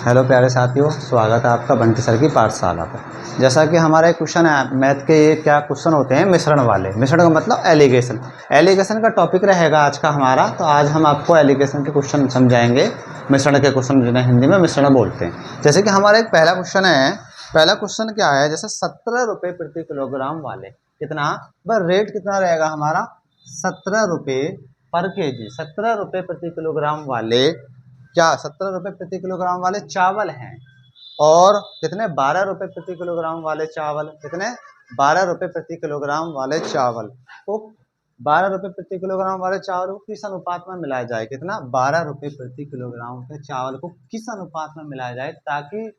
Hello प्यारे साथियों, स्वागत है आपका बंटी सर की पाठशाला पर। जैसा कि हमारा एक क्वेश्चन है मैथ के, ये क्या क्वेश्चन होते हैं मिश्रण वाले। मिश्रण का मतलब एलिगेशन। एलिगेशन का टॉपिक रहेगा आज का हमारा। तो आज हम आपको एलिगेशन के क्वेश्चन समझाएंगे, मिश्रण के क्वेश्चन जिन्हें हिंदी में मिश्रण बोलते हैं। जैसे कि हमारा एक पहला क्वेश्चन है। पहला क्वेश्चन क्या है, जैसे 17 रुपये प्रति किलोग्राम वाले कितना रेट कितना रहेगा हमारा 17 रुपये पर केजी। 17 रुपये प्रति किलोग्राम वाले क्या 17 रुपये प्रति किलोग्राम वाले चावल हैं, और कितने 12 रुपये प्रति किलोग्राम वाले चावल, कितने 12 रुपये प्रति किलोग्राम वाले चावल को 12 रुपये प्रति किलोग्राम वाले चावल को किस अनुपात में मिलाया जाए, कितना 12 रुपये प्रति किलोग्राम के चावल को किस अनुपात में मिलाया जाए ताकि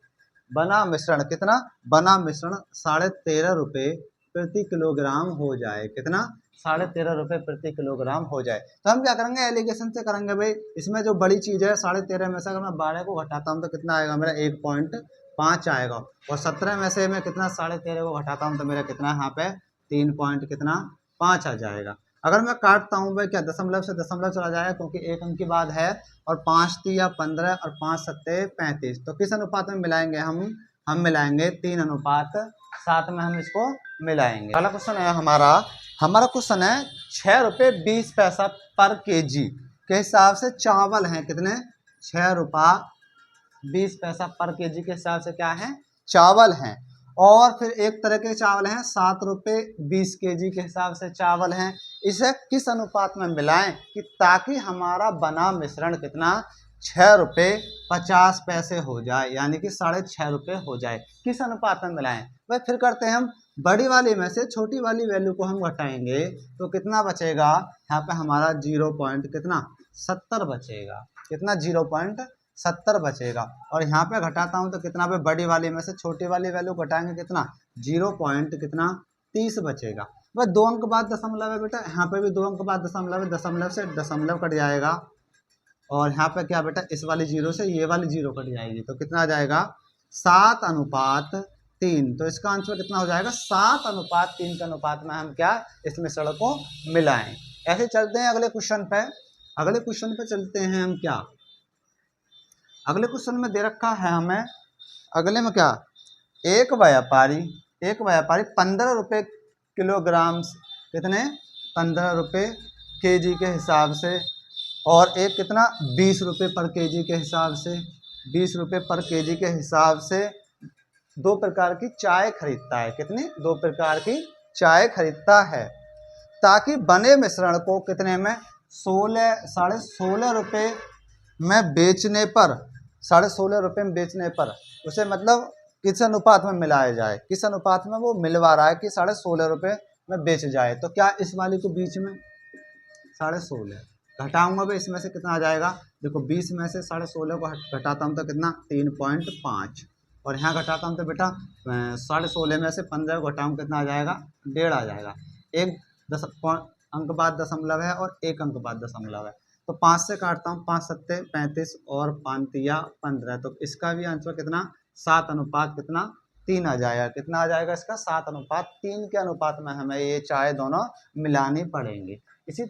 बना मिश्रण कितना बना मिश्रण 13.5 रुपये प्रति किलोग्राम हो जाए, कितना 13.5 रुपये प्रति किलोग्राम हो जाए। तो हम क्या करेंगे, एलिगेशन से करेंगे भाई। इसमें जो बड़ी चीज है 13.5 में से अगर मैं 12 को घटाता हूँ तो कितना आएगा मेरा 1.5 आएगा, और 17 में से मैं कितना 13.5 को घटाता हूँ तो मेरा कितना यहाँ पे 3.5 आ जाएगा। अगर मैं काटता हूँ भाई, क्या दशमलव से दशमलव चला जाएगा क्योंकि एक अंक की बात है, और 5 तिया 15 और 5 सत्ते 35। तो किस अनुपात में मिलाएंगे हम मिलाएंगे 3:7 में हम इसको मिलाएंगे। अगला क्वेश्चन है हमारा क्वेश्चन है 6 रुपये 20 पैसा पर केजी के हिसाब से चावल हैं, कितने 6 रुपया 20 पैसा पर केजी के हिसाब से क्या है चावल हैं। और फिर एक तरह के चावल हैं 7 रुपये 20 केजी के हिसाब से चावल हैं। इसे किस अनुपात में मिलाएं कि ताकि हमारा बना मिश्रण कितना 6 रुपये 50 पैसे हो जाए, यानी कि 6.5 रुपये हो जाए। किस अनुपात में मिलाएं भाई, फिर करते हैं हम बड़ी वाली में से छोटी वाली वैल्यू को हम घटाएंगे तो कितना बचेगा यहाँ पे हमारा 0.70 बचेगा, कितना 0.70 बचेगा। और यहाँ पे घटाता हूँ तो कितना पे बड़ी वाली में से छोटी वाली वैल्यू घटाएंगे कितना 0.30 बचेगा। वह 2 अंक बाद दशमलव है बेटा, यहाँ पे भी 2 अंक बाद दशमलव है, दशमलव से दशमलव कट जाएगा, और यहाँ पे क्या बेटा इस वाली 0 से ये वाली 0 कट जाएगी, तो कितना आ जाएगा 7:3। तो इसका आंसर कितना हो जाएगा 7:3 के अनुपात में हम क्या इस मिश्रण को मिलाएं। ऐसे चलते हैं अगले क्वेश्चन पे। अगले क्वेश्चन पे चलते हैं हम। क्या अगले क्वेश्चन में दे रखा है हमें, अगले में क्या एक व्यापारी 15 रुपये किलोग्राम, कितने 15 रुपये केजी के हिसाब से, और एक कितना 20 रुपये पर केजी के हिसाब से, 20 रुपये पर केजी के हिसाब से 2 प्रकार की चाय खरीदता है, कितनी 2 प्रकार की चाय खरीदता है, ताकि बने मिश्रण को कितने में 16.5 रुपये में बेचने पर 16.5 रुपये में बेचने पर उसे मतलब किस अनुपात में मिलाया जाए, किस अनुपात में वो मिलवा रहा है कि 16.5 रुपये में बेच जाए। तो क्या इस वाली को बीच में 16.5 घटाऊंगा भाई, इसमें से कितना आ जाएगा, देखो 20 में से 16.5 को घटाता हूँ तो कितना 3.5, और यहाँ घटाता हूँ तो बेटा 16.5 में से 15 को घटाऊँ कितना आ जाएगा 1.5 आ जाएगा। एक अंक बाद दशमलव है और एक अंक बाद दशमलव है, तो 5 से काटता हूँ, 5 सत्ते 35 और 5 तिया 15। तो इसका भी आंसर कितना 7:3 आ जाएगा। कितना आ जाएगा इसका 7:3 के अनुपात में हमें ये चाय दोनों मिलानी पड़ेंगे। इसी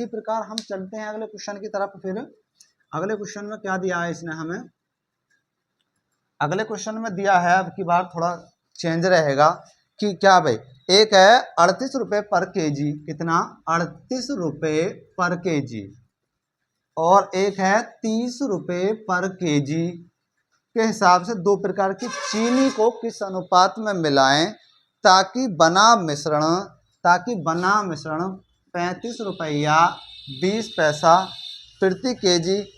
प्रकार हम चलते हैं अगले क्वेश्चन की तरफ। फिर अगले क्वेश्चन में क्या दिया है इसने हमें, अगले क्वेश्चन में दिया है, अब की बार थोड़ा चेंज रहेगा कि क्या भाई, एक है 38 रुपये पर केजी, कितना 38 रुपये पर केजी, और एक है 30 रुपये पर केजी के हिसाब से 2 प्रकार की चीनी को किस अनुपात में मिलाएं ताकि बना मिश्रण 35 रुपया 20 पैसा प्रति केजी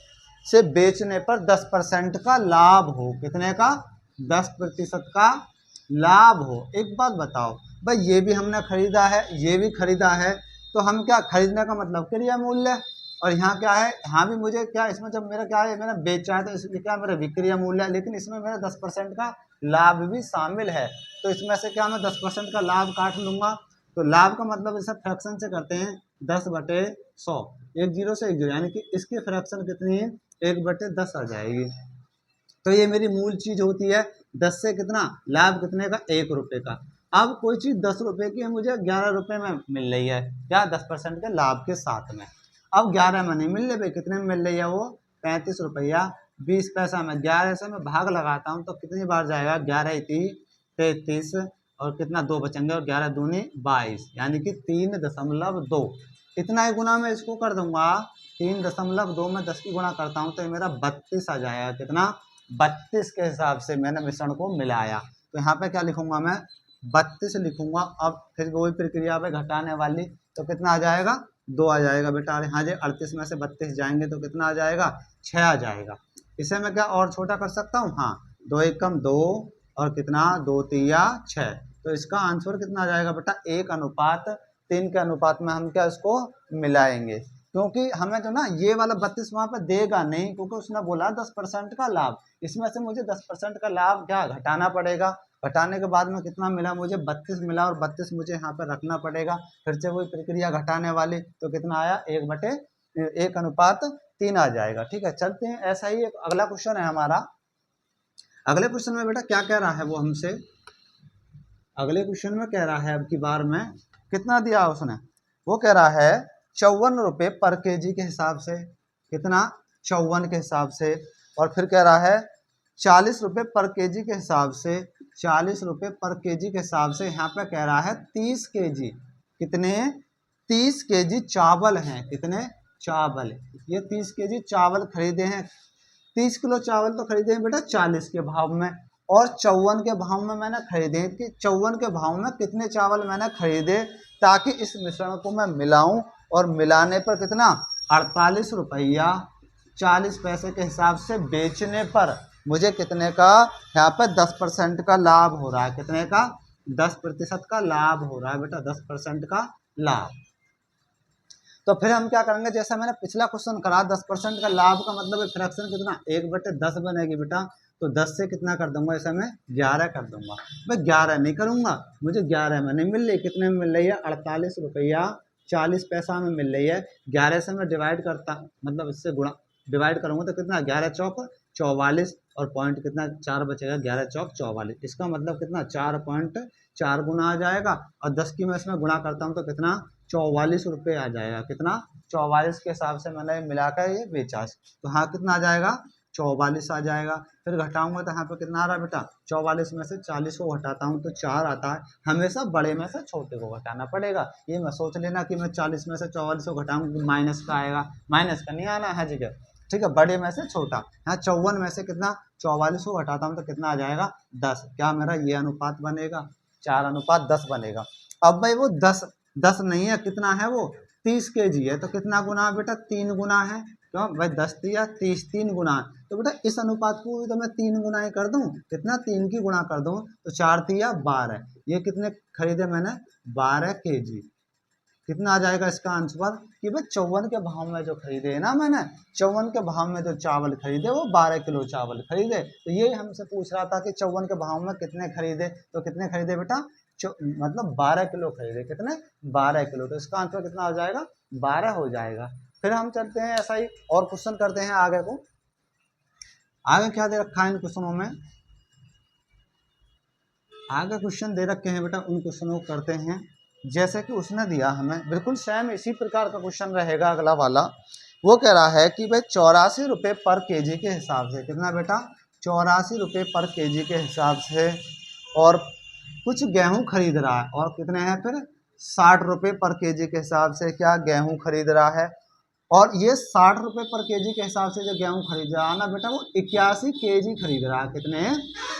से बेचने पर 10% का लाभ हो, कितने का 10% का लाभ हो। एक बात बताओ भाई, ये भी हमने खरीदा है, ये भी खरीदा है, तो हम क्या खरीदने का मतलब क्रिया मूल्य, और यहाँ क्या है, यहाँ भी मुझे क्या इसमें जब मेरा क्या है मैंने बेचा है तो इसमें क्या मेरा विक्रय मूल्य है, लेकिन इसमें मेरा 10% का लाभ भी शामिल है। तो इसमें से क्या मैं 10% का लाभ काट लूँगा, तो लाभ का मतलब इसे फ्रैक्शन से करते हैं 10/100, 1 0 से 1 0, यानी कि इसकी फ्रैक्शन कितनी है 1/10 आ जाएगी। तो ये मेरी मूल चीज़ होती है 10 से कितना लाभ कितने का 1 रुपये का। अब कोई चीज़ 10 रुपये की है, मुझे 11 रुपये में मिल रही है, क्या 10% के लाभ के साथ में। अब 11 में नहीं मिल रही भाई, कितने में मिल रही है वो 35 रुपया 20 पैसा में 11 से मैं भाग लगाता हूँ तो कितनी बार जाएगा, 11 3 33 और कितना 2 बचेंगे और 11 दूनी 22 यानी कि 3.2। इतना ही गुना मैं इसको कर दूंगा, 3.2 में 10 की गुणा करता हूँ तो ये मेरा 32 आ जाएगा। कितना, 32 के हिसाब से मैंने मिश्रण को मिलाया। तो यहाँ पे क्या लिखूंगा मैं, 32 लिखूंगा। अब फिर वही प्रक्रिया पे घटाने वाली, तो कितना आ जाएगा, 2 आ जाएगा बेटा। अरे हाँ जी, 38 में से 32 जाएंगे तो कितना आ जाएगा, 6 आ जाएगा। इसे मैं क्या और छोटा कर सकता हूँ, हाँ, 2 एकम 2 और कितना 2 तिया 6। तो इसका आंसर कितना आ जाएगा बेटा, 1:3 के अनुपात में हम क्या इसको मिलाएंगे। क्योंकि हमें जो ना ये वाला 32 वहाँ पे देगा नहीं, क्योंकि उसने बोला 10% का लाभ, इसमें से मुझे 10% का लाभ क्या घटाना पड़ेगा। घटाने के बाद में कितना मिला मुझे, 32 मिला और 32 मुझे यहाँ पे रखना पड़ेगा। फिर से वही प्रक्रिया घटाने वाली, तो कितना आया, 1/1:3 आ जाएगा। ठीक है, चलते हैं। ऐसा ही एक अगला क्वेश्चन है हमारा। अगले क्वेश्चन में बेटा क्या कह रहा है वो हमसे, अगले क्वेश्चन में कह रहा है, अब की बार में कितना दिया उसने, वो कह रहा है 54 रुपये पर केजी के हिसाब से। कितना, 54 के हिसाब से। और फिर कह रहा है 40 रुपये पर केजी के हिसाब से। 40 रुपये पर केजी के हिसाब से यहाँ पे कह रहा है 30 केजी, कितने, 30 केजी चावल हैं। कितने, चावल, ये 30 केजी चावल खरीदे हैं। 30 किलो चावल तो खरीदे हैं बेटा 40 के भाव में, और 54 के भाव में मैंने खरीदे कि 54 के भाव में कितने चावल मैंने खरीदे, ताकि इस मिश्रण को मैं मिलाऊं। और मिलाने पर कितना, 48 रुपया 40 पैसे के हिसाब से बेचने पर मुझे कितने का, यहाँ पे 10% का लाभ हो रहा है। कितने का, 10% का लाभ हो रहा है बेटा, 10% का लाभ। तो फिर हम क्या करेंगे, जैसा मैंने पिछला क्वेश्चन करा, 10% का लाभ का मतलब फ्रैक्शन कितना, 1/10 बनेगी बेटा। तो 10 से कितना कर दूंगा, इसे मैं 11 कर दूंगा। मैं 11 नहीं करूंगा, मुझे 11 में नहीं मिल रही, कितने में मिल रही है, 48 रुपया 40 पैसा में मिल रही है। 11 से मैं डिवाइड करता, मतलब इससे गुणा डिवाइड करूंगा तो कितना, 11 चौक 44 और पॉइंट कितना 4 बचेगा, 11 चौक 44। इसका मतलब कितना, 4.4 गुना आ जाएगा। और 10 की मैं इसमें गुणा करता हूँ तो कितना, 44 रुपये आ जाएगा। कितना, 44 के हिसाब से मैंने मिलाकर ये बेचा। तो हाँ कितना आ जाएगा, 44 आ जाएगा। फिर घटाऊंगा तो यहाँ पे कितना आ रहा है बेटा, 44 में से 40 को घटाता हूँ तो 4 आता है। हमेशा बड़े में से छोटे को घटाना पड़ेगा। ये मैं सोच लेना कि मैं 40 में से 44 को घटाऊंगा माइनस का आएगा, माइनस का नहीं आना है जगह। ठीक है, बड़े में से छोटा। यहाँ 54 में से कितना, 44 को घटाता हूँ तो कितना आ जाएगा, 10। क्या मेरा ये अनुपात बनेगा, 4:10 बनेगा। अब भाई वो 10 नहीं है, कितना है वो, 30 केजी है। तो कितना गुना बेटा, 3 गुना है। क्यों भाई, 10 दिया 30, 3 गुना। तो बेटा इस अनुपात को तो मैं 3 गुना ही कर दूं, कितना, 3 की गुणा कर दूं तो 4 तिया 12। ये कितने खरीदे मैंने, 12 केजी। कितना आ जाएगा इसका आंसर, कि भाई 54 के भाव में जो खरीदे है ना मैंने, 54 के भाव में जो चावल खरीदे वो 12 किलो चावल खरीदे। तो ये हमसे पूछ रहा था कि 54 के भाव में कितने खरीदे, तो कितने खरीदे बेटा, मतलब 12 किलो खरीदे। कितने, 12 किलो। तो इसका आंसर कितना हो जाएगा, 12 हो जाएगा। फिर हम चलते हैं, ऐसा ही और क्वेश्चन करते हैं आगे को। आगे क्या दे रखा है इन क्वेश्चनों में, आगे क्वेश्चन दे रखे हैं बेटा, उन क्वेश्चनों को करते हैं जैसे कि उसने दिया हमें, बिल्कुल सेम इसी प्रकार का क्वेश्चन रहेगा अगला वाला। वो कह रहा है कि भाई 84 रुपये पर केजी के हिसाब से, कितना बेटा, 84 रुपये पर केजी के हिसाब से, और कुछ गेहूं खरीद रहा है। और कितने हैं फिर, 60 रुपये पर केजी के हिसाब से क्या गेहूं खरीद रहा है। और ये 60 रुपये पर केजी के हिसाब से जो गेहूं खरीद रहा है ना बेटा, वो 81 केजी खरीद रहा है। कितने,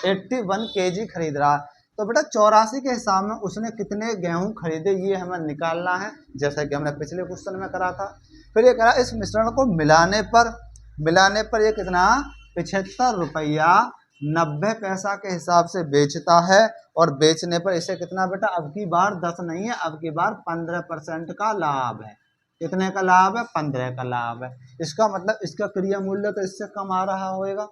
81 केजी खरीद रहा है। तो बेटा 84 के हिसाब में उसने कितने गेहूं खरीदे, ये हमें निकालना है, जैसा कि हमने पिछले क्वेश्चन में करा था। फिर ये करा, इस मिश्रण को मिलाने पर ये कितना, 75 रुपया 90 पैसा के हिसाब से बेचता है। और बेचने पर इसे कितना बेटा, अब की बार 10 नहीं है, अब की बार 15% का लाभ है। कितने का लाभ है, 15 का लाभ है। इसका मतलब इसका क्रिया मूल्य तो इससे कम आ रहा होगा।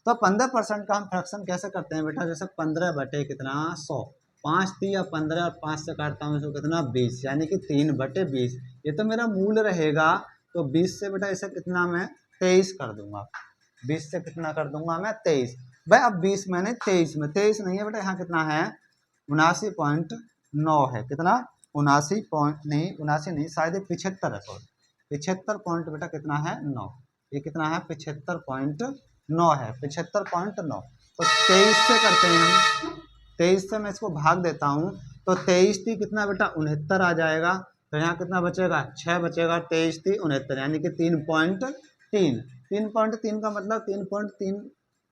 तो 15% का हम फ्रैक्शन कैसे करते हैं बेटा, जैसे 15 बटे कितना, 100, 5 दिया 15 और 5 से काटता हूँ इसको कितना, 20, यानी कि 3/20। ये तो मेरा मूल रहेगा। तो 20 से बेटा इसे कितना मैं 23 कर दूंगा, 20 से कितना कर दूंगा मैं 23। भाई अब 20 मैंने 23 में, 23 नहीं है बेटा, यहाँ कितना है, 79.9 है। कितना, 79 नहीं, 79 नहीं, शायद 75 है, सॉरी 75 पॉइंट बेटा कितना है, 9। ये कितना है 75.9 है, 75.9। तो 23 से करते हैं हम, 23 से मैं इसको भाग देता हूँ तो 23 थी कितना बेटा 69 आ जाएगा। तो यहाँ कितना बचेगा 6 बचेगा, 23 थी 69 यानी कि 3.3। 3.3 का मतलब 3.3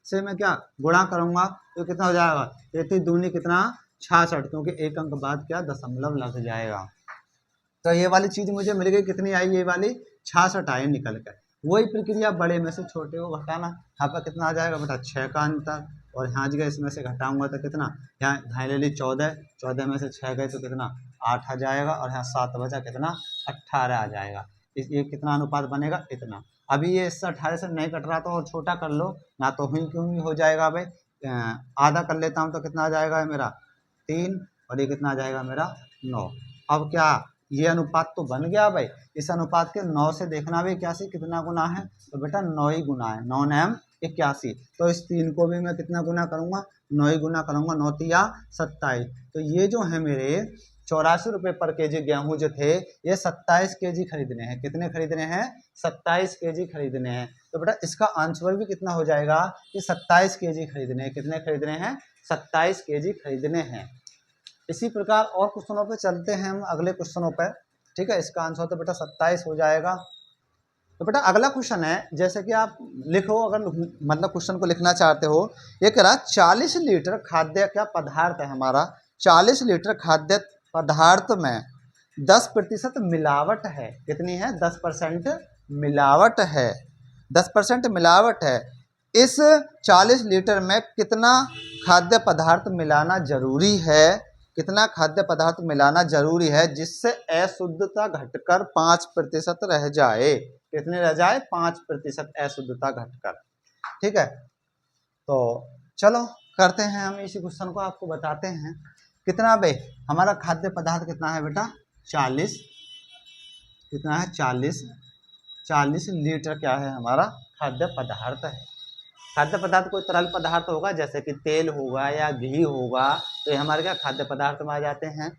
से मैं क्या गुणा करूँगा तो कितना हो जाएगा, 33 दूनी कितना 66, क्योंकि एक अंक बाद क्या दशमलव लग जाएगा। तो ये वाली चीज़ मुझे मिल गई, कितनी आई ये वाली 66 आई निकल कर। वही प्रक्रिया बड़े में से छोटे को घटाना, यहाँ पर कितना आ जाएगा बेटा 6 का अंतर, और यहाँ जगह इसमें से घटाऊंगा तो कितना, यहाँ ढाई ले ली 14, 14 में से 6 गए तो कितना 8 आ जाएगा, और यहाँ 7 बचा कितना 18 आ जाएगा। इस ये कितना अनुपात बनेगा इतना। अभी ये इससे 18 से नहीं कट रहा तो और छोटा कर लो ना, तो हुई क्यों ही हो जाएगा भाई। आधा कर लेता हूँ तो कितना आ जाएगा मेरा 3, और ये कितना आ जाएगा मेरा 9। अब क्या ये अनुपात तो बन गया भाई, इस अनुपात के 9 से देखना भी 81 कितना गुना है, तो बेटा 9 ही गुना है, 9 9 81। तो इस 3 को भी मैं कितना गुना करूंगा 9 ही गुना करूंगा, 9 तिया 27। तो ये जो है मेरे 84 रुपये पर केजी गेहूं जो थे ये 27 केजी खरीदने हैं। कितने खरीदने हैं 27 केजी खरीदने हैं। तो बेटा इसका आंसर भी कितना हो जाएगा कि 27 केजी खरीदने हैं। कितने खरीदने हैं 27 केजी खरीदने हैं। इसी प्रकार और क्वेश्चनों पे चलते हैं हम अगले क्वेश्चनों पे, ठीक है। इसका आंसर तो बेटा 27 हो जाएगा। तो बेटा अगला क्वेश्चन है, जैसे कि आप लिखो, अगर मतलब क्वेश्चन को लिखना चाहते हो, ये कह रहा 40 लीटर खाद्य क्या पदार्थ है हमारा, 40 लीटर खाद्य पदार्थ में 10% मिलावट है। कितनी है 10% मिलावट है, 10% मिलावट है। इस 40 लीटर में कितना खाद्य पदार्थ मिलाना जरूरी है, कितना खाद्य पदार्थ मिलाना जरूरी है जिससे अशुद्धता घटकर 5% रह जाए। कितने रह जाए 5% अशुद्धता घटकर, ठीक है। तो चलो करते हैं हम इसी क्वेश्चन को, आपको बताते हैं कितना भाई हमारा खाद्य पदार्थ कितना है बेटा 40, कितना है 40 लीटर क्या है हमारा खाद्य पदार्थ है। खाद्य पदार्थ कोई तरल पदार्थ होगा जैसे कि तेल होगा या घी होगा, तो ये हमारे क्या खाद्य पदार्थ में आ जाते हैं,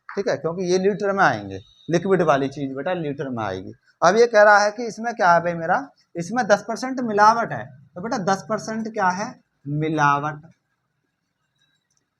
ठीक है, क्योंकि ये लीटर में आएंगे। लिक्विड वाली चीज बेटा लीटर में आएगी। अब ये कह रहा है कि इसमें क्या है भाई मेरा, इसमें 10% मिलावट है। तो बेटा 10% क्या है मिलावट,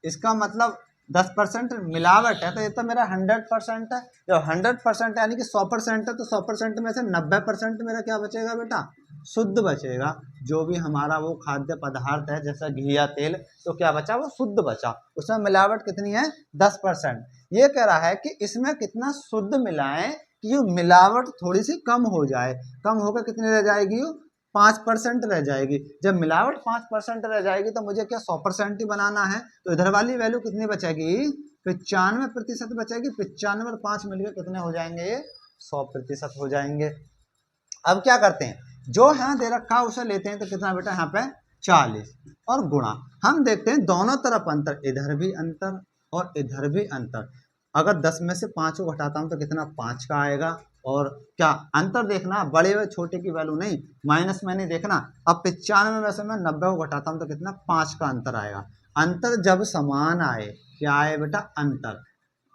इसका मतलब 10% मिलावट है, तो ये तो मेरा 100% है। जब 100% यानी कि 100% है तो 100% में से 90% मेरा क्या बचेगा बेटा शुद्ध बचेगा। जो भी हमारा वो खाद्य पदार्थ है जैसा घी या तेल, तो क्या बचा वो शुद्ध बचा, उसमें मिलावट कितनी है 10%। ये कह रहा है कि इसमें कितना शुद्ध मिलाएं कि ये मिलावट थोड़ी सी कम हो जाए। कम होकर कितनी रह जाएगी 5% रह जाएगी। जब मिलावट 5% रह जाएगी तो मुझे क्या 100% ही बनाना है, तो इधर वाली वैल्यू कितनी बचेगी 95% बचेगी। 95 और 5 मिलकर कितने हो जाएंगे ये 100% हो जाएंगे। अब क्या करते हैं, जो यहाँ दे रखा है उसे लेते हैं, तो कितना बेटा यहाँ पे 40 और गुणा, हम देखते हैं दोनों तरफ अंतर, इधर भी अंतर और इधर भी अंतर। अगर 10 में से 5 को घटाता हूँ तो कितना 5 का आएगा। और क्या अंतर देखना, बड़े व छोटे की वैल्यू नहीं, माइनस में नहीं देखना। अब 95 में से मैं 90 को घटाता हूँ तो कितना 5 का अंतर आएगा। अंतर जब समान आए, क्या आए बेटा अंतर,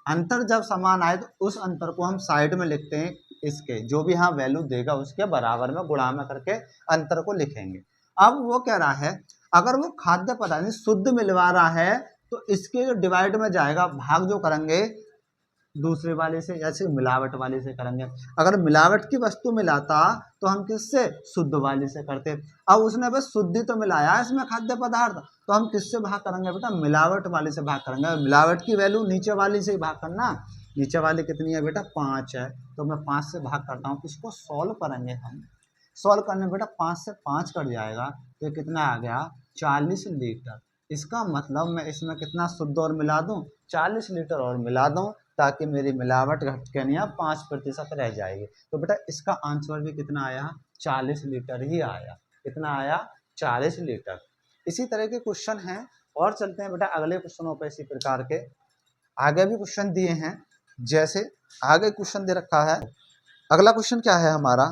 अंतर जब समान आए तो उस अंतर को हम साइड में लिखते हैं, इसके जो भी यहाँ वैल्यू देगा उसके बराबर में गुणा में करके अंतर को लिखेंगे। अब वो कह रहा है अगर वो खाद्य पदार्थ शुद्ध मिलवा रहा है तो इसके जो डिवाइड में जाएगा, भाग जो करेंगे दूसरे वाले से, जैसे मिलावट वाले से करेंगे। अगर मिलावट की वस्तु मिलाता तो हम किससे शुद्ध वाले से करते। अब उसने बस शुद्धि तो मिलाया है इसमें खाद्य पदार्थ, तो हम किससे भाग करेंगे बेटा मिलावट वाले से भाग करेंगे। मिलावट की वैल्यू नीचे वाली से ही भाग करना, नीचे वाली कितनी है बेटा 5 है, तो मैं 5 से भाग करता हूँ। इसको सॉल्व करेंगे हम, सॉल्व करने में बेटा 5 से 5 कट जाएगा, तो ये कितना आ गया 40 लीटर। इसका मतलब मैं इसमें कितना शुद्ध और मिला दूं 40 लीटर और मिला दूं, ताकि मेरी मिलावट घट के नहीं 5% रह जाएगी। तो बेटा इसका आंसर भी कितना आया 40 लीटर ही आया। कितना आया 40 लीटर। इसी तरह के क्वेश्चन हैं और चलते हैं बेटा अगले क्वेश्चनों पर। इसी प्रकार के आगे भी क्वेश्चन दिए हैं, जैसे आगे क्वेश्चन दे रखा है। अगला क्वेश्चन क्या है हमारा,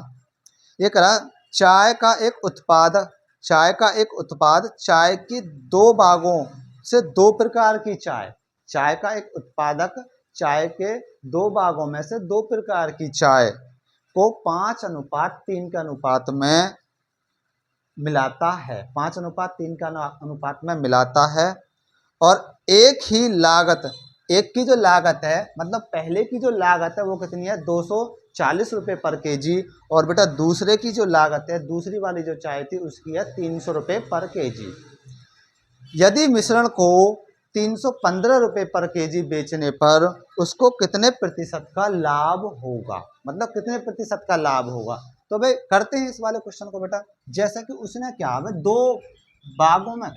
ये करा चाय का एक उत्पाद, चाय का एक उत्पाद, चाय की 2 बागों से 2 प्रकार की चाय, चाय का एक उत्पादक चाय के 2 बागों में से 2 प्रकार की चाय को 5:3 के अनुपात में मिलाता है, 5:3 का अनुपात में मिलाता है। और एक ही लागत, एक की जो लागत है मतलब पहले की जो लागत है वो कितनी है, 240 रुपये पर केजी। और बेटा दूसरे की जो लागत है, दूसरी वाली जो चाय थी उसकी है 300 रुपये पर केजी। यदि मिश्रण को 315 रुपये पर केजी बेचने पर उसको कितने प्रतिशत का लाभ होगा, मतलब कितने प्रतिशत का लाभ होगा। तो भाई करते हैं इस वाले क्वेश्चन को बेटा। जैसा कि उसने क्या, भाई दो बागों में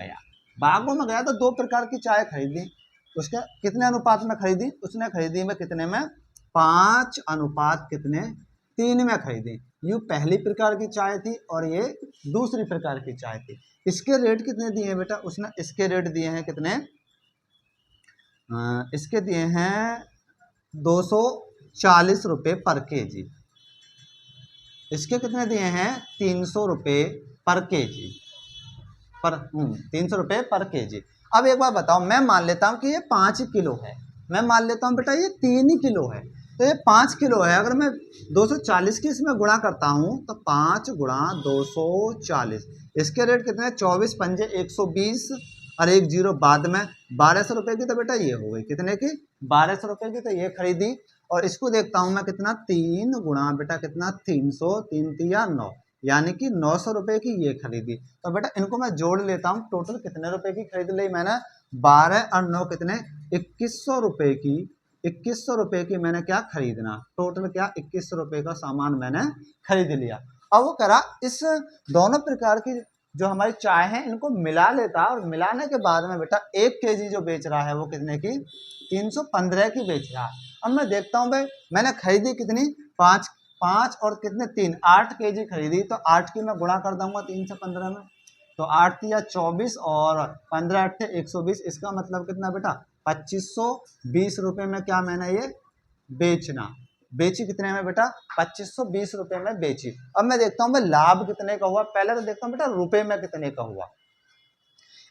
गया तो 2 प्रकार की चाय खरीदी। उसके कितने अनुपात में खरीदी, उसने खरीदी में कितने में, 5:3 में खरीदी। ये पहली प्रकार की चाय थी और ये दूसरी प्रकार की चाय थी। इसके रेट कितने दिए हैं बेटा, उसने इसके रेट दिए हैं कितने, इसके दिए हैं 240 रुपये पर केजी। इसके कितने दिए हैं, 300 रुपये पर केजी, 300 रुपये पर केजी। अब एक बार बताओ, मैं मान लेता हूँ कि ये 5 किलो है, मैं मान लेता हूँ बेटा ये 3 ही किलो है, तो ये 5 किलो है। अगर मैं 240 की इसमें गुणा करता हूँ तो 5 गुणा 240, इसके रेट कितने हैं, 24 पंजे 120 और 1 जीरो बाद में 1200 रुपये की। तो बेटा ये हो गई कितने की, 1200 रुपये की। तो ये खरीदी। और इसको देखता हूँ मैं कितना, 3 गुणा बेटा कितना, 300, 3 तिया 9, यानी कि 900 रुपये की ये खरीदी। तो बेटा इनको मैं जोड़ लेता हूँ, टोटल कितने रुपए की खरीद ली मैंने, 12 और 9 कितने, 2100 रुपये की। 2100 रुपये की मैंने क्या खरीदना, टोटल क्या 2100 रुपये का सामान मैंने खरीद लिया। अब वो करा इस दोनों प्रकार की जो हमारी चाय है इनको मिला लेता, और मिलाने के बाद में बेटा 1 केजी जो बेच रहा है वो कितने की, 315 की बेच रहा है। अब मैं देखता हूँ भाई मैंने खरीदी कितनी, 5 और कितने 3, 8 केजी खरीदी। तो 8 की मैं गुणा कर दूंगा 3 से 15 में, तो 8 तिया 24 और 15 8 120। इसका मतलब कितना बेटा, 2520 रुपये में क्या मैंने ये बेचना, बेची कितने में बेटा, 2520 रुपये में बेची। अब मैं देखता हूँ भाई लाभ कितने का हुआ, पहले तो देखता हूँ बेटा रुपये में कितने का हुआ।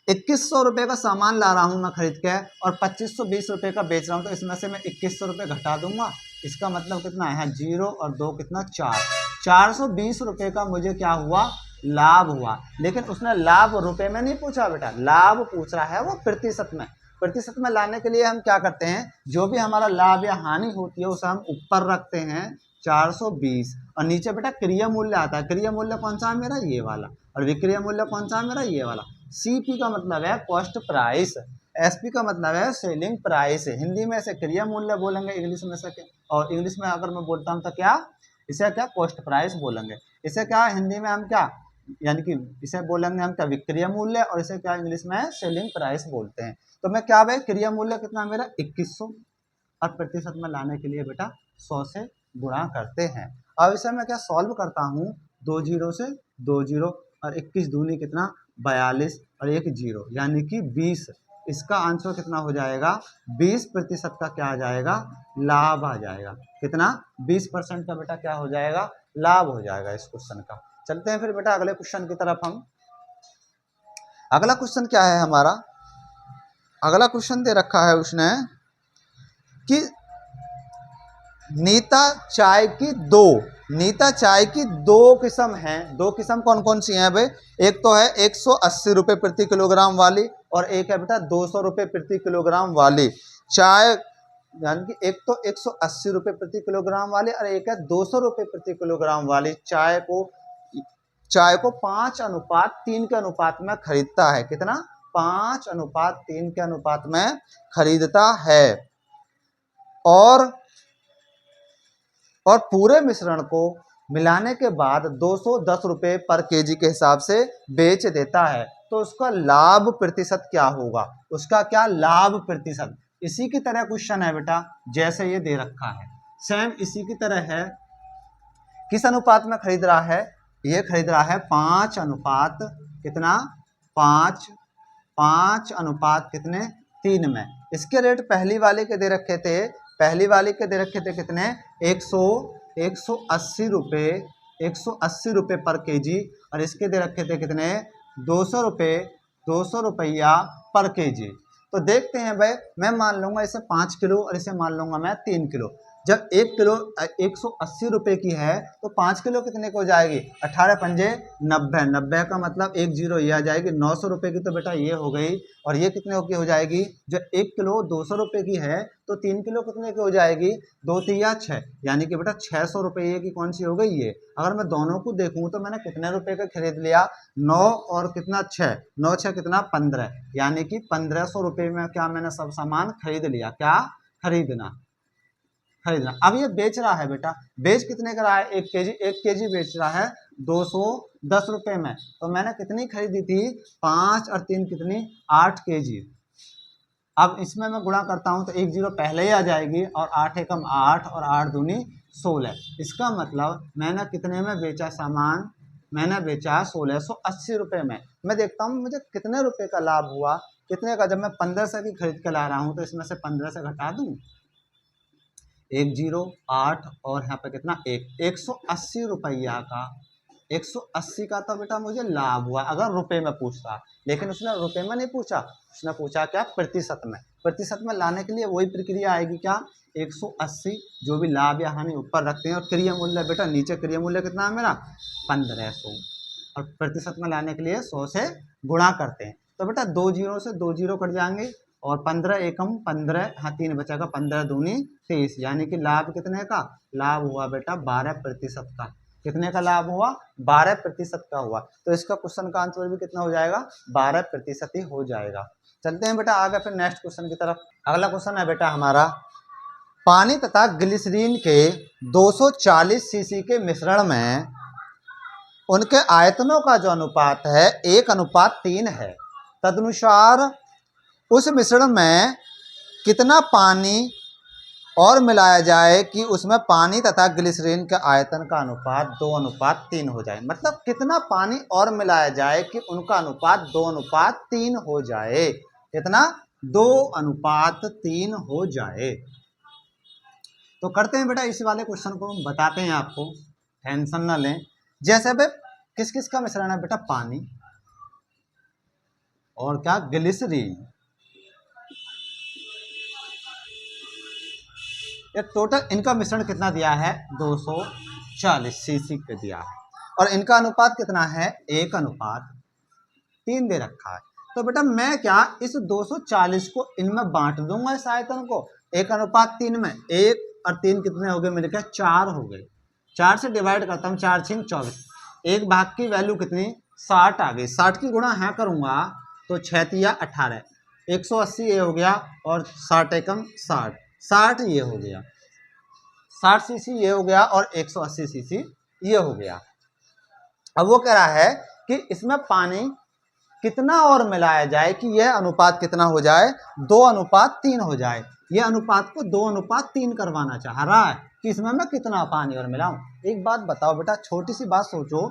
2100 रुपये का सामान ला रहा हूँ मैं खरीद के और 2520 रुपये का बेच रहा हूँ, तो इसमें से मैं 2100 रुपये घटा दूंगा। इसका मतलब कितना है, 0 और 2 कितना 4, 420 रुपये का मुझे क्या हुआ, लाभ हुआ। लेकिन उसने लाभ रुपए में नहीं पूछा बेटा, लाभ पूछ रहा है वो प्रतिशत में। प्रतिशत में लाने के लिए हम क्या करते हैं, जो भी हमारा लाभ या हानि होती है उसे हम ऊपर रखते हैं 420 और नीचे बेटा क्रिया मूल्य आता है। क्रिया मूल्य कौन सा है मेरा, ये वाला, और विक्रय मूल्य कौन सा है मेरा, ये वाला। सीपी का मतलब है कॉस्ट प्राइस, एसपी का मतलब है सेलिंग प्राइस। हिंदी में इसे क्रिया मूल्य बोलेंगे, इंग्लिश में से, और इंग्लिश में अगर मैं बोलता हूँ तो क्या, इसे क्या कॉस्ट प्राइस बोलेंगे। इसे क्या हिंदी में हम क्या, यानी कि इसे बोलेंगे हम क्या, विक्रय मूल्य, और इसे क्या इंग्लिश में सेलिंग प्राइस बोलते हैं। तो मैं क्या भाई, क्रिय मूल्य कितना मेरा 2100, और प्रतिशत में लाने के लिए बेटा 100 से गुणा करते हैं। अब इसे मैं क्या सॉल्व करता हूँ, 2 जीरो से 2 जीरो और 21 दूनी कितना 42 और 1 जीरो यानी कि 20। इसका आंसर कितना हो जाएगा, 20% का क्या आ जाएगा, लाभ आ जाएगा। कितना, 20% का बेटा क्या हो जाएगा, लाभ हो जाएगा इस क्वेश्चन का। चलते हैं फिर बेटा अगले क्वेश्चन की तरफ हम। अगला क्वेश्चन क्या है हमारा, अगला क्वेश्चन दे रखा है उसने कि नीता चाय की दो किस्म हैं। 2 किस्म कौन कौन सी हैं भाई, एक तो है 180 रुपये प्रति किलोग्राम वाली, और एक है बेटा 200 रुपये प्रति किलोग्राम वाली चाय। यानी कि एक तो 180 रुपये प्रति किलोग्राम वाली और एक है 200 रुपये प्रति किलोग्राम वाली चाय को 5:3 के अनुपात में खरीदता है। कितना, 5:3 के अनुपात में खरीदता है। और पूरे मिश्रण को मिलाने के बाद 210 रुपये पर केजी के हिसाब से बेच देता है। तो उसका लाभ प्रतिशत क्या होगा, उसका क्या लाभ प्रतिशत। इसी की तरह क्वेश्चन है बेटा, जैसे ये दे रखा है सेम इसी की तरह है। किस अनुपात में खरीद रहा है, ये खरीद रहा है 5 अनुपात कितना, 5 अनुपात कितने 3 में। इसके रेट पहली वाले के दे रखे थे, पहली वाली के दे रखे थे कितने, 180 रुपये पर केजी, और इसके दे रखे थे कितने 200 रुपया पर केजी। तो देखते हैं भाई, मैं मान लूंगा इसे 5 किलो और इसे मान लूंगा मैं 3 किलो। जब 1 किलो 180 रुपये की है तो 5 किलो कितने को हो जाएगी, 18 पंजे 90, 90 का मतलब 10 ये आ जाएगी। 900 रुपये की तो बेटा ये हो गई, और ये कितने की हो जाएगी, जब 1 किलो 200 रुपये की है तो 3 किलो कितने की हो जाएगी, 2 तिया 6, यानी कि बेटा 600 रुपये की कौन सी हो गई ये। अगर मैं दोनों को देखूँ तो मैंने कितने रुपए का खरीद लिया, 9 और कितना 6, 9 6 कितना 15, यानी कि 1500 रुपये में क्या मैंने सब सामान खरीद लिया। क्या खरीदना, खरीदना। अब ये बेच रहा है बेटा, बेच कितने का रहा है, 1 केजी बेच रहा है 210 रुपये में। तो मैंने कितनी खरीदी थी, 5 और 3 कितनी 8 केजी। अब इसमें मैं गुणा करता हूँ तो 1 जीरो पहले ही आ जाएगी, और 8 एकम 8 और 8 दूनी 16। इसका मतलब मैंने कितने में बेचा सामान, मैंने बेचा 1680 रुपये में। मैं देखता हूँ मुझे कितने रुपए का लाभ हुआ, कितने का। जब मैं 1500 की खरीद के ला रहा हूँ तो इसमें से 15 से घटा दूँ, 1 जीरो 8 और यहाँ पे कितना 180 रुपया का, 180 का तो बेटा मुझे लाभ हुआ अगर रुपए में पूछता। लेकिन उसने रुपए में नहीं पूछा, उसने पूछा क्या, प्रतिशत में। प्रतिशत में लाने के लिए वही प्रक्रिया आएगी, क्या, 180 जो भी लाभ या हानि ऊपर रखते हैं, और क्रिया मूल्य बेटा नीचे, क्रिया मूल्य कितना है मेरा 1500, और प्रतिशत में लाने के लिए 100 से गुणा करते हैं। तो बेटा 2 जीरो से 2 जीरो कट जाएंगे, और 15 एकम 15, हाँ 3 बचेगा, 15 दूनी 23, यानी कि लाभ कितने का, लाभ हुआ बेटा 12% का। कितने का लाभ हुआ, 12% का हुआ। तो इसका क्वेश्चन का आंसर भी कितना हो जाएगा, 12% ही हो जाएगा। चलते हैं बेटा आगे फिर नेक्स्ट क्वेश्चन की तरफ। अगला क्वेश्चन है बेटा हमारा, पानी तथा ग्लिसरीन के 240 सीसी के मिश्रण में उनके आयतनों का जो अनुपात है 1:3 है। तदनुसार उस मिश्रण में कितना पानी और मिलाया जाए कि उसमें पानी तथा ग्लिसरीन के आयतन का अनुपात 2:3 हो जाए। मतलब कितना पानी और मिलाया जाए कि उनका अनुपात 2:3 हो जाए। कितना, 2:3 हो जाए। तो करते हैं बेटा इस वाले क्वेश्चन को, हम बताते हैं आपको, टेंशन ना लें। जैसे भाई किस किस का मिश्रण है बेटा, पानी और क्या, ग्लिसरीन। ये टोटल इनका मिश्रण कितना दिया है, 240 सीसी का दिया है, और इनका अनुपात कितना है, 1:3 दे रखा है। तो बेटा मैं क्या इस 240 को इनमें बांट दूंगा, इस आयतन को 1:3 में। 1 और 3 कितने हो गए मेरे, क्या 4 हो गए। 4 से डिवाइड करता हूँ, 4 6 24, एक भाग की वैल्यू कितनी 60 आ गई। 60 की गुणा है करूंगा तो 6 तिया 18, 180 ये हो गया, और 60 एकम 60, 60 ये हो गया, 60 सीसी ये हो गया, और 180 सीसी ये हो गया। अब वो कह रहा है कि इसमें पानी कितना और मिलाया जाए कि यह अनुपात कितना हो जाए, 2:3 हो जाए। यह अनुपात को 2:3 करवाना चाह रहा है कि इसमें मैं कितना पानी और मिलाऊं। एक बात बताओ बेटा, छोटी सी बात सोचो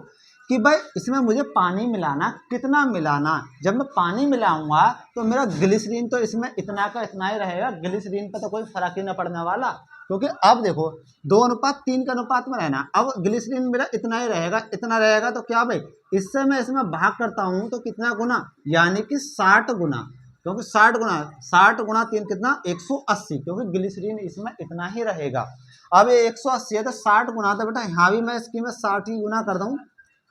कि भाई इसमें मुझे पानी मिलाना, कितना मिलाना। जब मैं पानी मिलाऊंगा तो मेरा ग्लिसरीन तो इसमें इतना का इतना ही रहेगा, ग्लिसरीन पर तो कोई फर्क ही ना पड़ने वाला। क्योंकि अब देखो 2:3 के अनुपात में रहना, अब ग्लिसरीन मेरा इतना ही रहेगा, इतना रहेगा। तो क्या भाई इससे मैं इसमें भाग करता हूं तो कितना गुना, यानी कि 60 गुना, क्योंकि 60 गुना 3 कितना 180, क्योंकि ग्लिसरीन इसमें इतना ही रहेगा। अब ये 180 है तो 60 गुना, तो बेटा यहाँ भी मैं इसकी में 60 ही गुना कर दूं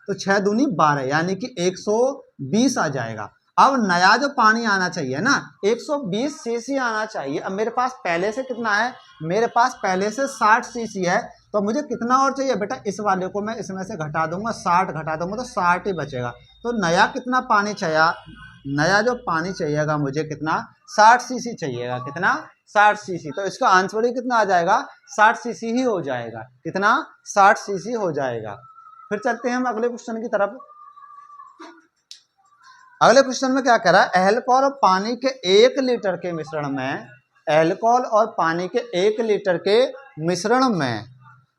तो 6 दूनी 12, यानी कि 120 आ जाएगा। अब नया जो पानी आना चाहिए ना 120 सीसी आना चाहिए। अब मेरे पास पहले से कितना है, मेरे पास पहले से 60 सीसी है, तो मुझे कितना और चाहिए बेटा, इस वाले को मैं इसमें से घटा दूंगा, 60 घटा दूंगा तो 60 ही बचेगा। तो नया कितना पानी चाहिए, नया जो पानी चाहिएगा मुझे कितना, 60 सीसी चाहिएगा। कितना, 60 सीसी। तो इसका आंसर ही कितना आ जाएगा, 60 सीसी ही हो जाएगा। कितना, 60 सीसी हो जाएगा। फिर चलते हैं हम अगले क्वेश्चन की तरफ। अगले क्वेश्चन में क्या कह रहा है, अल्कोहल और पानी के 1 लीटर के मिश्रण में, अल्कोहल और पानी के 1 लीटर के मिश्रण में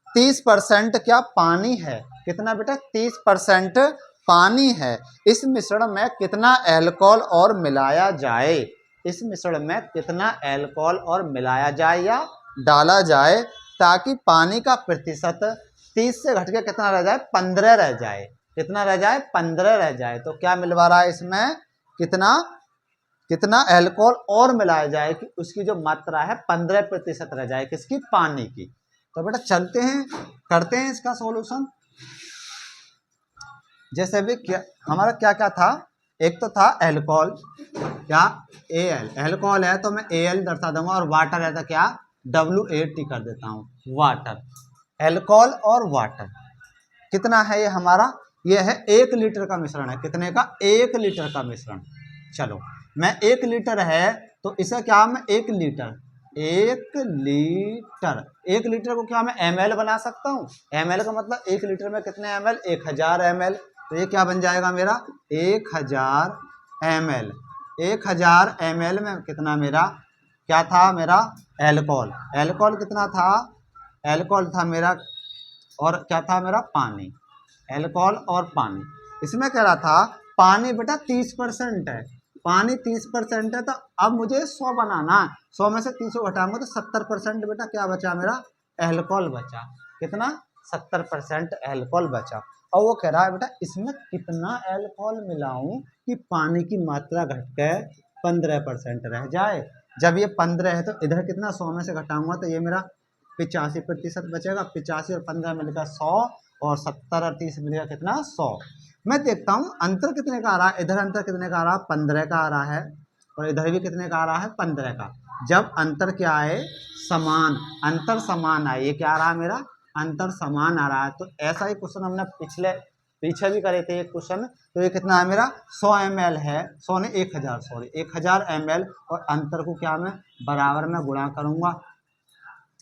30% क्या पानी है। कितना बेटा, 30% पानी है। इस मिश्रण में कितना अल्कोहल और मिलाया जाए, इस मिश्रण में कितना अल्कोहल और मिलाया जाए या डाला जाए ताकि पानी का प्रतिशत 30 से घट के कितना रह जाए, 15 रह जाए। कितना रह जाए, 15 रह जाए। तो क्या मिलवा रहा है इसमें, कितना कितना अल्कोहल और मिलाया जाए कि उसकी जो मात्रा है 15% रह जाए, किसकी, पानी की। तो बेटा चलते हैं, करते हैं इसका सॉल्यूशन। जैसे भी क्या हमारा क्या क्या था, एक तो था अल्कोहल, क्या, Al, अल्कोहल है तो मैं Al दर्शा दूंगा, और वाटर है तो क्या, WAT कर देता हूँ, वाटर। अल्कोहल और वाटर कितना है ये हमारा, ये है 1 लीटर का मिश्रण है, कितने का, 1 लीटर का मिश्रण। चलो मैं 1 लीटर है तो इसे क्या, मैं 1 लीटर, 1 लीटर को क्या मैं ml बना सकता हूँ। ml का मतलब 1 लीटर में कितने ml, 1000 ml। तो ये क्या बन जाएगा मेरा, 1000 ml। 1000 ml में कितना मेरा क्या था, मेरा अल्कोहल। अल्कोहल कितना था, अल्कोहल था मेरा, और क्या था मेरा, पानी। अल्कोहल और पानी। इसमें कह रहा था पानी बेटा 30% है, पानी 30% है, तो अब मुझे 100 बनाना है, 100 में से 30 को घटाऊंगा तो 70% बेटा क्या बचा मेरा, अल्कोहल बचा। कितना, 70% अल्कोहल बचा। और वो कह रहा है बेटा इसमें कितना अल्कोहल मिलाऊं कि पानी की मात्रा घटकर 15% रह जाए। जब ये 15 है तो इधर कितना, 100 में से घटाऊंगा तो ये मेरा 85% बचेगा। 85 और 15 मिलकर 100, और 70 और 30 मिलेगा कितना, 100। मैं देखता हूँ अंतर कितने का आ रहा है, इधर अंतर कितने का आ रहा है, 15 का आ रहा है, और इधर भी कितने का आ रहा है, 15 का। जब अंतर क्या आए, समान, अंतर समान आए, ये क्या आ रहा है मेरा, अंतर समान आ रहा है। तो ऐसा ही क्वेश्चन हमने पीछे भी करे थे एक क्वेश्चन। तो ये कितना है मेरा, 100 ml है, 100 ने 1000, सॉरी 1000 ml, और अंतर को क्या मैं बराबर में गुणा करूंगा।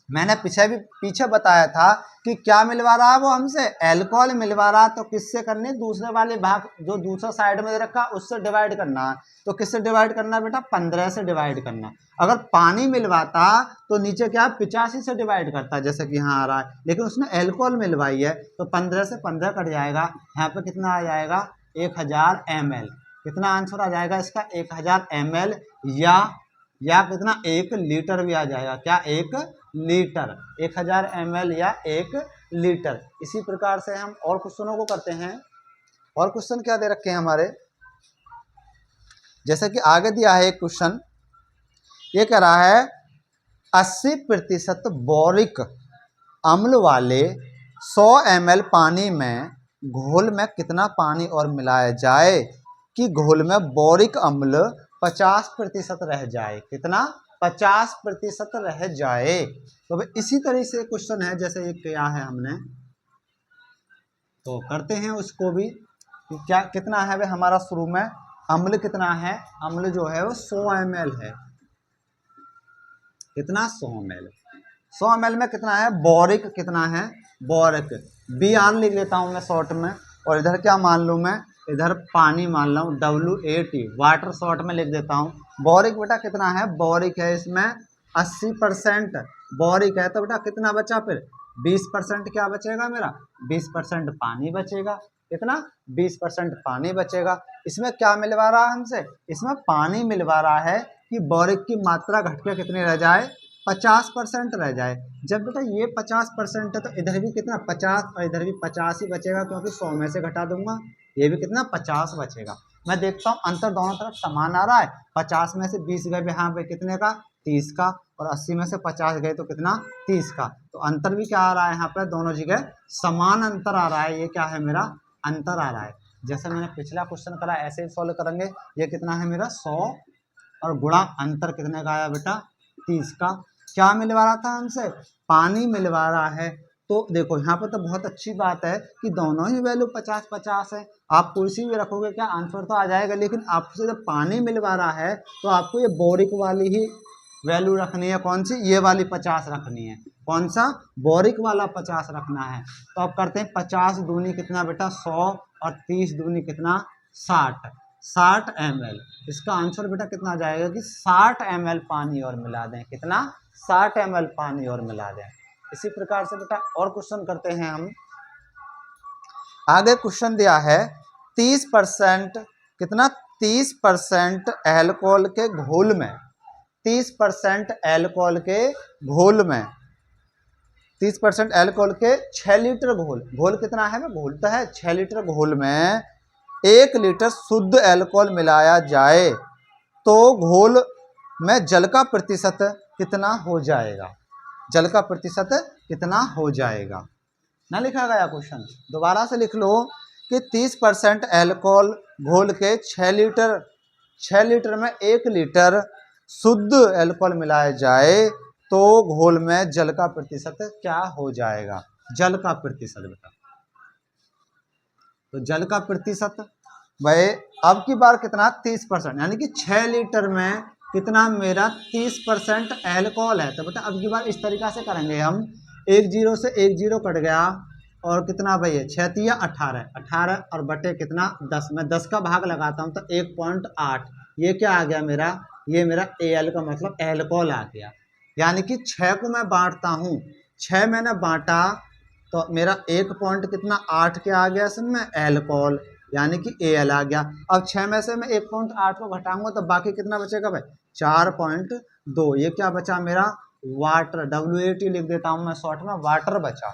मैंने पीछे बताया था कि क्या मिलवा रहा है वो हमसे, अल्कोहल मिलवा रहा है, तो किससे करनी, दूसरे वाले भाग जो दूसरा साइड में दे रखा उससे डिवाइड करना है। तो किससे डिवाइड करना है बेटा, 15 से डिवाइड करना। अगर पानी मिलवाता तो नीचे क्या 85 से डिवाइड करता, जैसे कि यहाँ आ रहा है, लेकिन उसने अल्कोहल मिलवाई है तो 15 से 15 कट जाएगा, यहाँ पे कितना आ जाएगा, 1000 ml। कितना आंसर आ जाएगा इसका, 1000 ml, या कितना, 1 लीटर भी आ जाएगा, क्या, 1 लीटर, 1000 ml या 1 लीटर। इसी प्रकार से हम और क्वेश्चनों को करते हैं। और क्वेश्चन क्या दे रखे हैं हमारे, जैसे कि आगे दिया है एक क्वेश्चन, ये कह रहा है 80% बोरिक अम्ल वाले 100 ml पानी में घोल में कितना पानी और मिलाया जाए कि घोल में बोरिक अम्ल 50% रह जाए। कितना, 50% रह जाए। तो भाई इसी तरह से क्वेश्चन है, जैसे ये किया है हमने, तो करते हैं उसको भी। क्या कितना है भाई हमारा, शुरू में अम्ल कितना है, अम्ल जो है वो 100 ml है। कितना, 100 ml। 100 ml में कितना है, बोरिक कितना है, बोरिक Br लिख लेता हूँ मैं शॉर्ट में, और इधर क्या मान लूँ मैं, इधर पानी मान लो, WAT, वाटर शॉर्ट में लिख देता हूँ। बोरिक बेटा कितना है, बोरिक है इसमें 80% बोरिक है, तो बेटा कितना बचा फिर, 20% क्या बचेगा मेरा, 20% पानी बचेगा। कितना, 20% पानी बचेगा। इसमें क्या मिलवा रहा है हमसे, इसमें पानी मिलवा रहा है कि बोरिक की मात्रा घटकर कितनी रह जाए, 50% रह जाए। जब बेटा ये 50% है तो इधर भी कितना, 50, और इधर भी 50 ही बचेगा, क्योंकि 100 में से घटा दूंगा, ये भी कितना, 50 बचेगा। मैं देखता हूँ अंतर दोनों तरफ समान आ रहा है, 50 में से 20 गए यहाँ पे कितने का, 30 का, और 80 में से 50 गए तो कितना, 30 का। तो अंतर भी क्या आ रहा है, यहाँ पे दोनों जगह समान अंतर आ रहा है। ये क्या है मेरा, अंतर आ रहा है। जैसे मैंने पिछला क्वेश्चन करा ऐसे ही सॉल्व करेंगे। ये कितना है मेरा, 100, और गुणा अंतर कितने का आया बेटा, 30 का। क्या मिलवा रहा था हमसे, पानी मिलवा रहा है। तो देखो यहाँ पर तो बहुत अच्छी बात है कि दोनों ही वैल्यू 50-50 है। आप कुर्सी भी रखोगे क्या आंसर तो आ जाएगा, लेकिन आपसे जब पानी मिलवा रहा है तो आपको ये बोरिक वाली ही वैल्यू रखनी है। कौन सी, ये वाली 50 रखनी है। कौन सा, बोरिक वाला 50 रखना है। तो अब करते हैं 50 दूनी कितना बेटा, 100, और 30 दूनी कितना, 60 ml। इसका आंसर बेटा कितना आ जाएगा कि 60 ml पानी और मिला दें। कितना, 60 ml पानी और मिला दें। इसी प्रकार से बेटा और क्वेश्चन करते हैं हम। आगे क्वेश्चन दिया है 30% कितना, 30% अल्कोहल के घोल में, 30% अल्कोहल के घोल में, 30% अल्कोहल के 6 लीटर घोल कितना है, घोल तो है 6 लीटर घोल में 1 लीटर शुद्ध अल्कोहल मिलाया जाए तो घोल में जल का प्रतिशत कितना हो जाएगा? जल का प्रतिशत कितना हो जाएगा? ना लिखा गया क्वेश्चन, दोबारा से लिख लो कि 30% एल्कोहल घोल के 6 लीटर में 1 लीटर शुद्ध एल्कोहल मिलाया जाए तो घोल में जल का प्रतिशत क्या हो जाएगा? जल का प्रतिशत बता। तो जल का प्रतिशत भाई अब की बार कितना? 30%, यानी कि 6 लीटर में कितना मेरा 30% एल्कोहल है। तो बेटा अब की बार इस तरीका से करेंगे हम, 1 जीरो से 1 जीरो कट गया और कितना भाई है 6 तिया 18, 18 और बटे कितना 10, मैं 10 का भाग लगाता हूँ तो 1.8, ये क्या आ गया मेरा? ये मेरा Al का मतलब एल्कोहल आ गया। यानी कि 6 को मैं बांटता हूँ, 6 मैंने बांटा तो मेरा 1 पॉइंट कितना 8 के आ गया इसमें एल्कोहल, यानी कि Al आ गया। अब 6 में से मैं 1.8 को घटाऊंगा तो बाकी कितना बचेगा भाई? 4.2। ये क्या बचा मेरा? वाटर, WAT लिख देता हूँ मैं शॉर्ट में, वाटर बचा।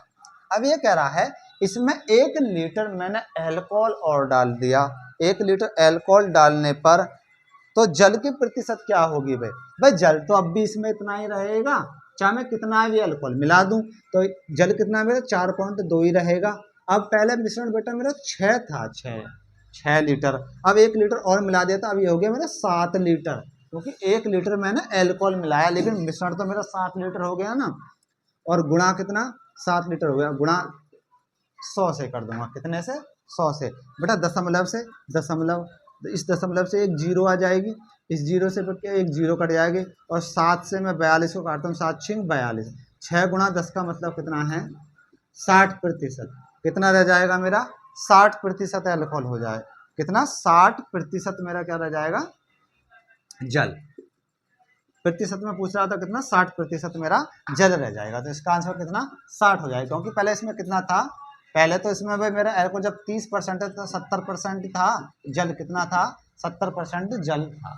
अब ये कह रहा है इसमें 1 लीटर मैंने एल्कोहल और डाल दिया, 1 लीटर एल्कोहल डालने पर तो जल की प्रतिशत क्या होगी भाई? भाई जल तो अब भी इसमें इतना ही रहेगा, चाहे मैं कितना भी अल्कोहल मिला दूं तो जल कितना मेरा 4.2 ही रहेगा। अब पहले मिश्रण बेटा मेरा 6 था, 6 लीटर, अब 1 लीटर और मिला दिया तो अब ये हो गया मेरा 7 लीटर, क्योंकि 1 लीटर मैंने एल्कोहल मिलाया लेकिन मिश्रण तो मेरा 7 लीटर हो गया ना। और गुणा कितना? 7 लीटर हो गया, गुणा 100 से कर दूंगा, कितने से? 100 से। बेटा दशमलव से, दशमलव, इस दशमलव से एक जीरो आ जाएगी, इस जीरो से फिर क्या एक जीरो कट जाएगी और 7 से मैं 42 को काटता हूँ, 7 छिंग 42, 6 गुणा 10 का मतलब कितना है? 60%। कितना रह जाएगा मेरा? 60% एल्कोहल हो जाए, कितना? 60% मेरा क्या रह जाएगा? जल। प्रतिशत में पूछ रहा था कितना? 60% मेरा जल रह जाएगा। तो इसका आंसर कितना? 60 हो जाएगा, क्योंकि पहले इसमें कितना था? पहले तो इसमें भाई मेरा एल्कोहल जब 30% था 70% था जल, कितना था? 70% जल था।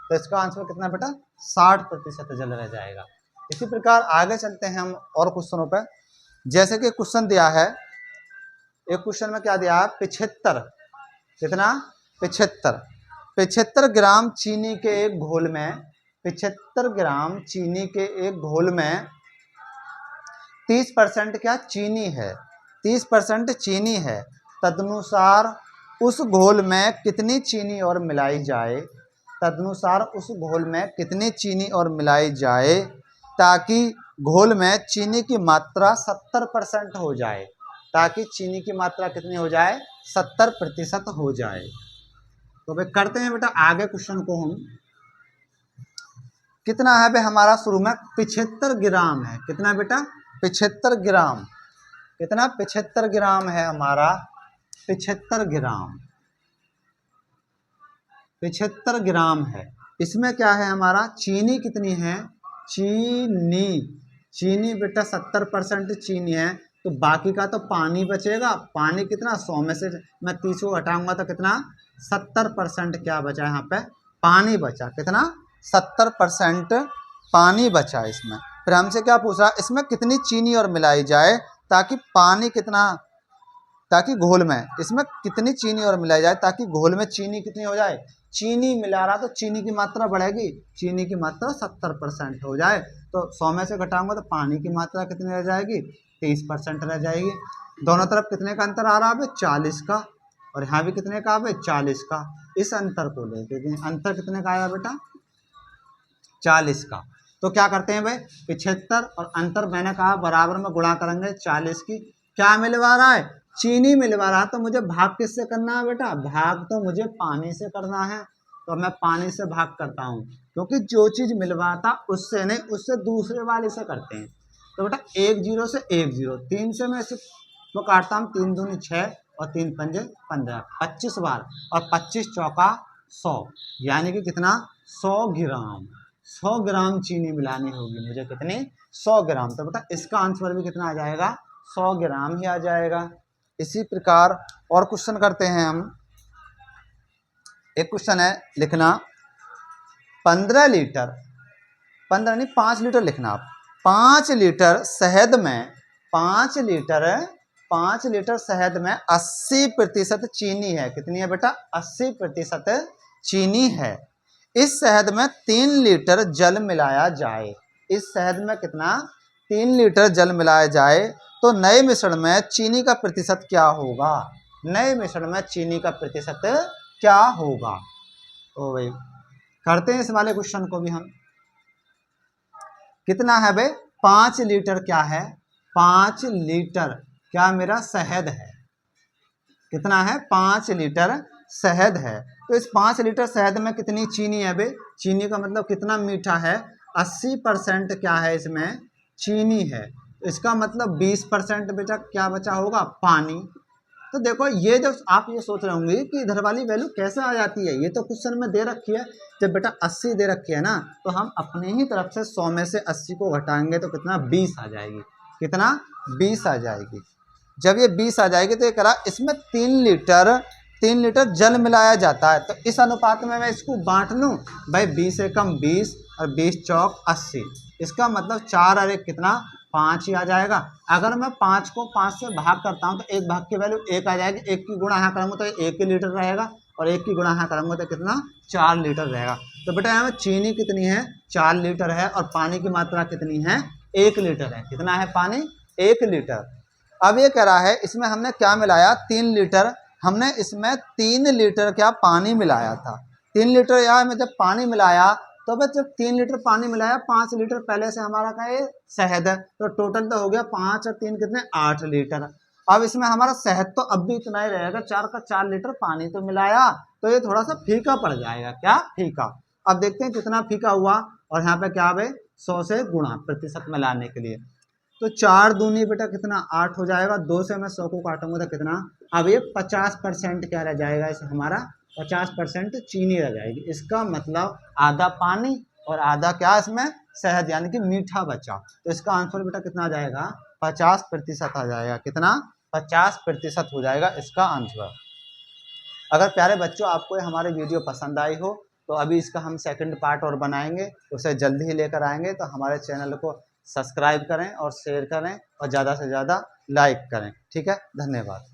तो इसका आंसर कितना बेटा? 60% जल रह जाएगा। इसी प्रकार आगे चलते हैं हम और क्वेश्चनों पर। जैसे कि क्वेश्चन दिया है, एक क्वेश्चन में क्या दिया है? 75, कितना? 75 ग्राम चीनी के एक घोल में, 75 ग्राम चीनी के एक घोल में 30% क्या चीनी है? 30% चीनी है, तदनुसार उस घोल में कितनी चीनी और मिलाई जाए? तदनुसार उस घोल में कितनी चीनी और मिलाई जाए ताकि घोल में चीनी की मात्रा 70% हो जाए? ताकि चीनी की मात्रा कितनी हो जाए? 70% हो जाए। तो भाई करते हैं बेटा आगे क्वेश्चन को हम। कितना है भाई हमारा? शुरू में 75 ग्राम है, कितना बेटा? 75 ग्राम, कितना? 75 ग्राम है हमारा, 75 ग्राम, 75 ग्राम है। इसमें क्या है हमारा? चीनी कितनी है? चीनी, चीनी बेटा 70% चीनी है, तो बाकी का तो पानी बचेगा। पानी कितना? 100 में से मैं 30 को हटाऊंगा तो कितना? 70% क्या बचा यहाँ पे? पानी बचा, कितना? 70% पानी बचा इसमें। फिर हमसे क्या पूछ रहा है? इसमें कितनी चीनी और मिलाई जाए ताकि पानी कितना, ताकि घोल में इसमें कितनी चीनी और मिलाई जाए ताकि घोल में चीनी कितनी हो जाए? चीनी मिला रहा तो चीनी की मात्रा बढ़ेगी, चीनी की मात्रा 70% हो जाए, तो 100 में से घटाऊंगा तो पानी की मात्रा कितनी रह जाएगी? 30% रह जाएगी। दोनों तरफ कितने का अंतर आ रहा है? 40 का, और यहाँ भी कितने का है? 40 का। इस अंतर को लेते हैं, अंतर कितने का आया बेटा? 40 का। तो क्या करते हैं भाई? 75 और अंतर मैंने कहा बराबर में गुणा करेंगे 40 की। क्या मिलवा रहा है? चीनी मिलवा रहा है, तो मुझे भाग किससे करना है बेटा? भाग तो मुझे पानी से करना है, तो मैं पानी से भाग करता हूँ, क्योंकि जो चीज़ मिलवाता उससे नहीं, उससे दूसरे वाले से करते हैं। तो बेटा 1 जीरो से 1 जीरो, 3 से मैं इसे तो काटता हूँ, 3 दूनी 6 और 3 पंजे 15, 25 बार, और 25 चौका 100, यानी कि कितना? 100 ग्राम, 100 ग्राम चीनी मिलानी होगी मुझे, कितनी? 100 ग्राम। तो बेटा इसका आंसर भी कितना आ जाएगा? 100 ग्राम ही आ जाएगा। इसी प्रकार और क्वेश्चन करते हैं हम। एक क्वेश्चन है लिखना 15 लीटर, 15 नहीं 5 लीटर लिखना आप। 5 लीटर शहद में, 5 लीटर शहद में 80% चीनी है। कितनी है बेटा? 80% चीनी है। इस शहद में 3 लीटर जल मिलाया जाए, इस शहद में कितना 3 लीटर जल मिलाया जाए तो नए मिश्रण में चीनी का प्रतिशत क्या होगा, नए मिश्रण में चीनी का प्रतिशत क्या होगा। तो भाई करते हैं इस वाले क्वेश्चन को भी हम। कितना है भाई 5 लीटर क्या है, 5 लीटर क्या मेरा शहद है, कितना है 5 लीटर शहद है। तो इस 5 लीटर शहद में कितनी चीनी है बे, चीनी का मतलब कितना मीठा है, 80% क्या है इसमें चीनी है। तो इसका मतलब 20% बेटा क्या बचा होगा पानी। तो देखो ये जब आप ये सोच रहे होंगे कि इधर वाली वैल्यू कैसे आ जाती है, ये तो क्वेश्चन में दे रखी है। जब बेटा 80 दे रखी है ना तो हम अपने ही तरफ से 100 में से 80 को घटाएंगे तो कितना 20 आ जाएगी, कितना 20 आ जाएगी। जब ये 20 आ जाएगी तो ये करा इसमें 3 लीटर जल मिलाया जाता है। तो इस अनुपात में मैं इसको बांट लूँ भाई, 20 से कम 20 और 20 चौक 80, इसका मतलब 4 और 1 कितना 5 ही आ जाएगा। अगर मैं 5 को 5 से भाग करता हूँ तो एक भाग की वैल्यू 1 आ जाएगी, 1 की गुणा यहाँ करूँगा तो 1 लीटर रहेगा और 1 की गुणा यहाँ करूँगा तो कितना 4 लीटर रहेगा। तो बेटा यहाँ में चीनी कितनी है 4 लीटर है और पानी की मात्रा कितनी है 1 लीटर है, कितना है पानी 1 लीटर। अब ये कह रहा है इसमें हमने क्या मिलाया 3 लीटर, हमने इसमें 3 लीटर क्या पानी मिलाया था। 3 लीटर यहाँ में जब पानी मिलाया तो बस जब 3 लीटर पानी मिलाया 5 लीटर पहले से हमारा का ये शहद है, तो टोटल तो हो गया 5 और 3 कितने 8 लीटर। अब इसमें हमारा शहद तो अब भी इतना ही रहेगा, 4 का 4 लीटर पानी तो मिलाया तो ये थोड़ा सा फीका पड़ जाएगा, क्या फीका। अब देखते हैं कितना फीका हुआ और यहाँ पे क्या है 100 से गुणा प्रतिशत में लाने के लिए। तो 4 दूनी बेटा कितना 8 हो जाएगा, 2 से मैं 100 को काटूंगा तो कितना, अब ये 50% क्या रह जाएगा इसे हमारा 50% चीनी रह जाएगी। इसका मतलब आधा पानी और आधा क्या इसमें शहद यानी कि मीठा बचा। तो इसका आंसर बेटा कितना आ जाएगा 50% आ जाएगा, कितना 50% हो जाएगा इसका आंसर। अगर प्यारे बच्चों आपको हमारी वीडियो पसंद आई हो तो अभी इसका हम सेकंड पार्ट और बनाएंगे, उसे जल्दी ही लेकर आएंगे। तो हमारे चैनल को सब्सक्राइब करें और शेयर करें और ज़्यादा से ज़्यादा लाइक करें, ठीक है। धन्यवाद।